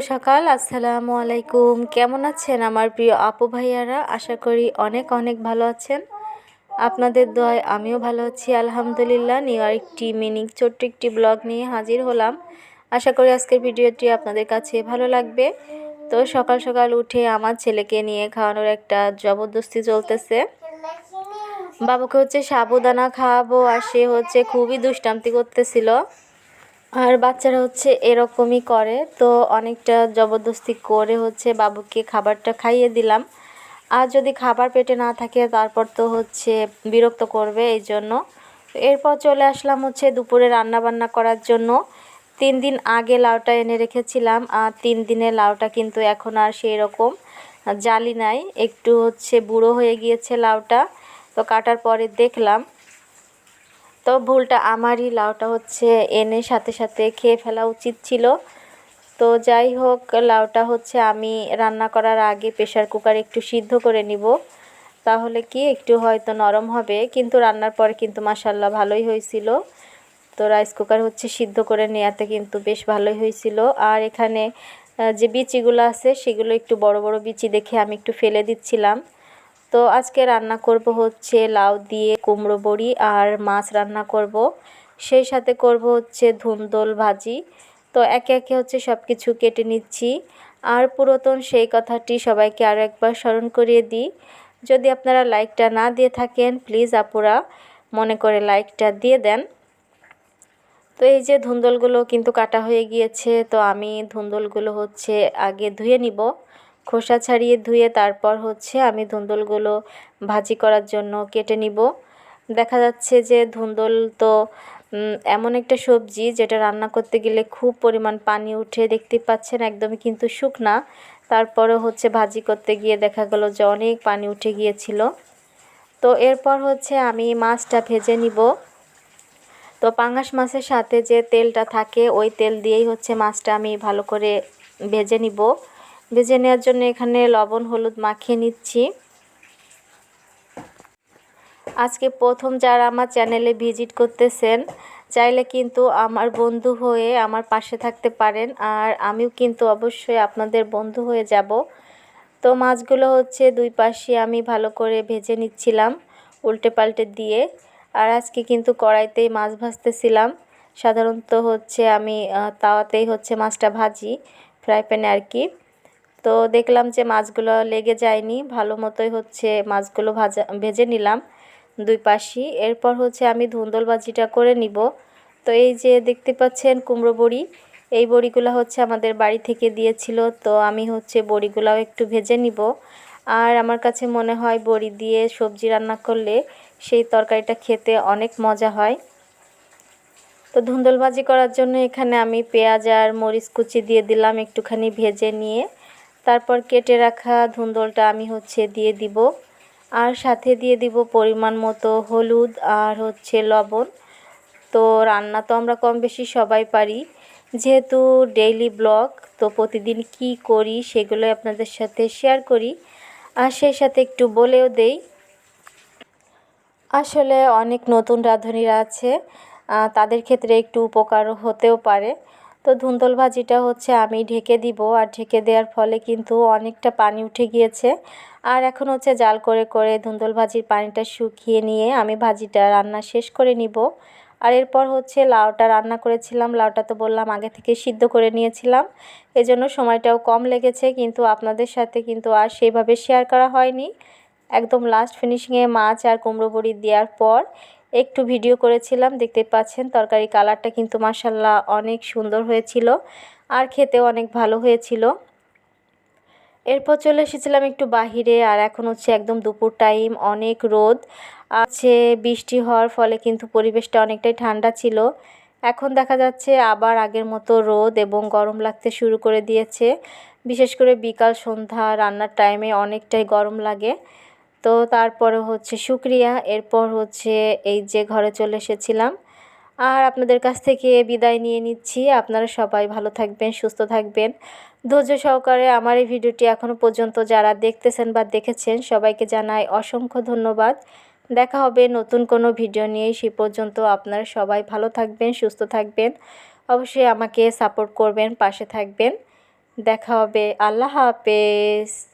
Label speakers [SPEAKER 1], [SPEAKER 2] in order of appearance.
[SPEAKER 1] সকাল আসসালামু আলাইকুম। কেমন আছেন আমার প্রিয় আপু ভাইয়ারা? আশা করি অনেক অনেক ভালো আছেন। আপনাদের দোয়ায় আমিও ভালো আছি আলহামদুলিল্লাহ। নিউ আরেকটি ছোট্ট একটি ব্লগ নিয়ে হাজির হলাম। আশা করি আজকের ভিডিওটি আপনাদের কাছে ভালো লাগবে। তো সকাল সকাল উঠে আমার ছেলেকে নিয়ে খাওয়ানোর একটা জবরদস্তি চলতেছে। বাবুকে সাবুদানা খাওয়াবো, আর সে খুবই দুষ্টান্তি করতেছিল। আর বাচ্চারা এরকমই করে, তো অনেকটা জবরদস্তি করে বাবুকে খাবারটা খাইয়ে দিলাম। আর যদি খাবার পেটে না থাকে তারপর তো বিরক্ত করবে, এই জন্য। এরপর চলে আসলাম দুপুরে রান্না বান্না করার জন্য। 3 দিন আগে লাউটা এনে রেখেছিলাম, আর 3 দিনের লাউটা কিন্তু এখন আর সেই রকম জালি নাই, একটু বুড়ো হয়ে গিয়েছে লাউটা। তো কাটার পরে দেখলাম, তো ভুলটা আমারই, লাউটা এনে সাথে সাথে খেয়ে ফেলা উচিত ছিল। তো যাই হোক, লাউটা আমি রান্না করার আগে প্রেশার কুকারে একটু সিদ্ধ করে নিব, তাহলে কি একটু হয়তো নরম হবে। কিন্তু রান্নার পরে কিন্তু মাশাআল্লাহ ভালোই হয়েছিল। তো রাইস কুকার সিদ্ধ করে নেওয়াতে কিন্তু বেশ ভালোই হয়েছিল। আর এখানে যে বিচিগুলো আছে সেগুলো একটু বড় বড় বিচি দেখে আমি একটু ফেলে দিচ্ছিলাম। তো আজকে রান্না করব লাউ দিয়ে কুমড়ো বড়ি আর মাছ রান্না করব, সেই সাথে করব ধুন্দল ভাজি। তো একে একে সব কিছু কেটে নিচ্ছি। আর পুরাতন সেই কথাটি সবাইকে আরও একবার স্মরণ করিয়ে দিই, যদি আপনারা লাইকটা না দিয়ে থাকেন প্লিজ আপুরা মনে করে লাইকটা দিয়ে দেন। তো এই যে ধুন্দলগুলো কিন্তু কাটা হয়ে গিয়েছে, তো আমি ধুন্দলগুলো আগে ধুয়ে নিব, খোসা ছাড়িয়ে ধুয়ে তারপর আমি ধুন্দলগুলো ভাজি করার জন্য কেটে নিব। দেখা যাচ্ছে যে ধুন্দল তো এমন একটা সবজি যেটা রান্না করতে গেলে খুব পরিমাণ পানি উঠে, দেখতে পাচ্ছেন একদমই কিন্তু শুকনা। তারপরে ভাজি করতে গিয়ে দেখা গেল যে অনেক পানি উঠে গিয়েছিল। তো এরপর আমি মাছটা ভেজে নিব। তো পাঙ্গাস মাছের সাথে যে তেলটা থাকে ওই তেল দিয়েই মাছটা আমি ভালো করে ভেজে নিব। ভেজে নেওয়ার জন্য এখানে লবণ হলুদ মাখিয়ে নিচ্ছি। আজকে প্রথম যারা আমার চ্যানেলে ভিজিট করতেছেন, চাইলে কিন্তু আমার বন্ধু হয়ে আমার পাশে থাকতে পারেন, আর আমিও কিন্তু অবশ্যই আপনাদের বন্ধু হয়ে যাব। তো মাছগুলো দুই পাশে আমি ভালো করে ভেজে নিচ্ছিলাম উল্টে পাল্টে দিয়ে। আর আজকে কিন্তু কড়াইতেই মাছ ভাজতেছিলাম। সাধারণত আমি তাওয়াতেই মাছটা ভাজি, ফ্রাই প্যানে আর কি। তো দেখলাম যে মাছগুলো লেগে যায়নি, ভালো মতোই মাছগুলো ভেজে নিলাম দুই পাশই। এরপর আমি ধুন্দল ভাজিটা করে নিব। তো এই যে দেখতে পাচ্ছেন কুমড়ো বড়ি, এই বড়িগুলো আমাদের বাড়ি থেকে দিয়েছিল, তো আমি বড়িগুলাও একটু ভেজে নিব। আর আমার কাছে মনে হয় বড়ি দিয়ে সবজি রান্না করলে সেই তরকারিটা খেতে অনেক মজা হয়। তো ধুন্দল ভাজি করার জন্য এখানে আমি পেঁয়াজ আর মরিচ কুচি দিয়ে দিলাম একটুখানি ভেজে নিয়ে। তারপর কেটে রাখা ধুন্দলটা আমি দিয়ে দিব, আর সাথে দিয়ে দিব পরিমাণ মতো হলুদ আর লবণ। তো রান্না তো আমরা কম বেশি সবাই পারি, যেহেতু ডেইলি ব্লগ, তো প্রতিদিন কি করি সেগুলো আপনাদের সাথে শেয়ার করি, আর সেই সাথে একটু বলেও দেই। আসলে অনেক নতুন রাঁধুনিরা আছে, তাদের ক্ষেত্রে একটু উপকারও হতেও পারে। তো ধুন্দল ভাজিটা আমি ঢেকে দিব, আর ঢেকে দেওয়ার ফলে কিন্তু অনেকটা পানি উঠে গিয়েছে। আর এখন জাল করে করে ধুন্দল ভাজির পানিটা শুকিয়ে নিয়ে আমি ভাজিটা রান্না শেষ করে নিব। আর এরপর লাউটা রান্না করেছিলাম, লাউটা তো বললাম আগে থেকে সিদ্ধ করে নিয়েছিলাম, এজন্য সময়টাও কম লেগেছে, কিন্তু আপনাদের সাথে কিন্তু আর সেইভাবে শেয়ার করা হয়নি। একদম লাস্ট ফিনিশিংয়ে মাছ আর কুমড়ো বড়ি দেওয়ার পর একটু ভিডিও করেছিলাম। দেখতে পাচ্ছেন তরকারি কালারটা কিন্তু মাশাআল্লাহ অনেক সুন্দর হয়েছিল, আর খেতেও অনেক ভালো হয়েছিল। এরপর চলে এসেছিলাম একটু বাহিরে, আর এখন একদম দুপুর টাইম, অনেক রোদ আছে, বৃষ্টি হওয়ার ফলে কিন্তু পরিবেশটা অনেকটাই ঠান্ডা ছিল। এখন দেখা যাচ্ছে আবার আগের মতো রোদ এবং গরম লাগতে শুরু করে দিয়েছে, বিশেষ করে বিকাল সন্ধ্যা রান্নার টাইমে অনেকটাই গরম লাগে। তো তারপরে শুকরিয়া। এরপর এই যে ঘরে চলে এসেছিলাম, আর আপনাদের কাছ থেকে বিদায় নিয়ে নিচ্ছি। আপনারা সবাই ভালো থাকবেন, সুস্থ থাকবেন। ধৈর্য সহকারে আমার এই ভিডিওটি এখনও পর্যন্ত যারা দেখতেছেন বা দেখেছেন সবাইকে জানাই অসংখ্য ধন্যবাদ। দেখা হবে নতুন কোনো ভিডিও নিয়ে, সেই পর্যন্ত আপনারা সবাই ভালো থাকবেন, সুস্থ থাকবেন। অবশ্যই আমাকে সাপোর্ট করবেন, পাশে থাকবেন। দেখা হবে। আল্লাহ হাফেজ।